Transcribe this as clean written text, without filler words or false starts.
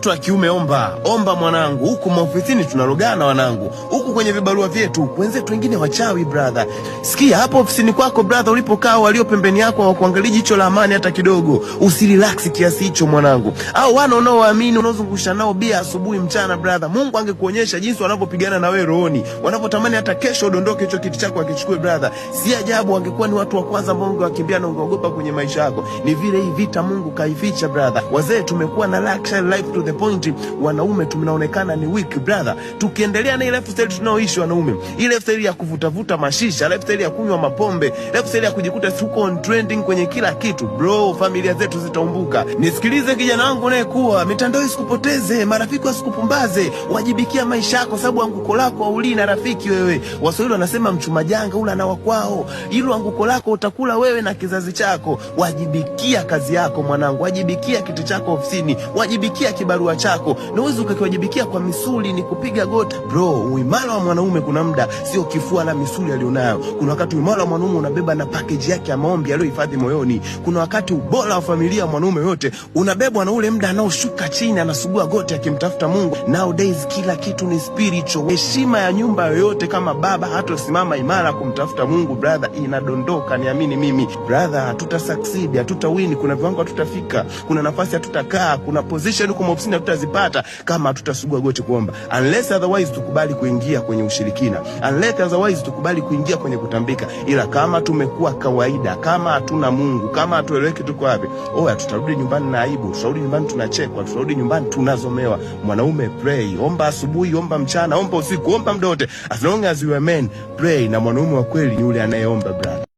Mtu wa kiume omba mwanangu. Huku maofisini tunalogana wanangu. Huku kwenye vibarua vyetu wenzetu wengine wachawi brother. Sikia hapo ofisini kwako brother ulipokaa, walio pembeni yako hawakuangalii jicho la amani hata kidogo. Usirelax kiasi hicho mwanangu. Au wana unaoamini unaozungusha nao bia asubuhi mchana brother. Mungu angekuonyesha jinsi wanavyopigana na wewe rohoni. Wanapotamani hata kesho udondoke hicho kiti chako akichukue brother. Si ajabu wangekuwa ni watu wa kwanza ambao ungewakimbia na ungeogopa kwenye maisha yako. Ni vile hii vita Mungu kaificha brother. Wazee tumekuwa na luxury life to the point wanaume tunaonekana ni weak brother. Tukiendelea na ile lifestyle tunaoishi wanaume, ile lifestyle ya kuvutavuta mashisha, lifestyle ya kunywa mapombe, lifestyle ya kujikuta tuko on trending kwenye kila kitu bro, familia zetu zitaumbuka. Nisikilize kijana wangu unayekuwa, mitandao isikupoteze, marafiki wasikupumbaze, wajibikia maisha yako sababu anguko lako haulina rafiki wewe. Waswahili wanasema mchuma janga ula na wakwao. Hilo anguko lako utakula wewe na kizazi chako. Wajibikia kazi yako mwanangu, wajibikia kitu chako ofisini, wajibikia kibarua chako. Na uwezo ukakiwajibikia kwa misuli ni kupiga goti bro. Uimara wa mwanaume kuna muda sio kifua na misuli alionayo. Kuna wakati uimara wa mwanaume unabeba na package yake ya maombi aliyohifadhi moyoni. Kuna wakati ubora wa familia mwanaume yote unabebwa na ule muda anaoshuka chini anasugua goti akimtafuta Mungu. Nowadays kila kitu ni spiritual. Heshima ya nyumba yoyote kama baba hatosimama imara kumtafuta Mungu brother inadondoka, niamini mimi brother. Hatuta succeed, hatuta win, kuna viwango hatutafika, kuna nafasi hatutakaa, kuna position huko ofisini hatutazipata kama hatutasugua goti kuomba. Unless otherwise tukubali kuingia kwenye ushirikina, unless otherwise tukubali kuingia kwenye kutambika. Ila kama tumekuwa kawaida, kama hatuna Mungu, kama hatueleweki tuko wapi, tutarudi nyumbani na aibu, tutarudi nyumbani tunachekwa, tutarudi nyumbani tunazomewa. Mwanaume pray, omba asubuhi, omba mchana, omba usiku, omba muda wote. As long as you are men, pray. Na mwanaume wa kweli ni yule anayeomba brother.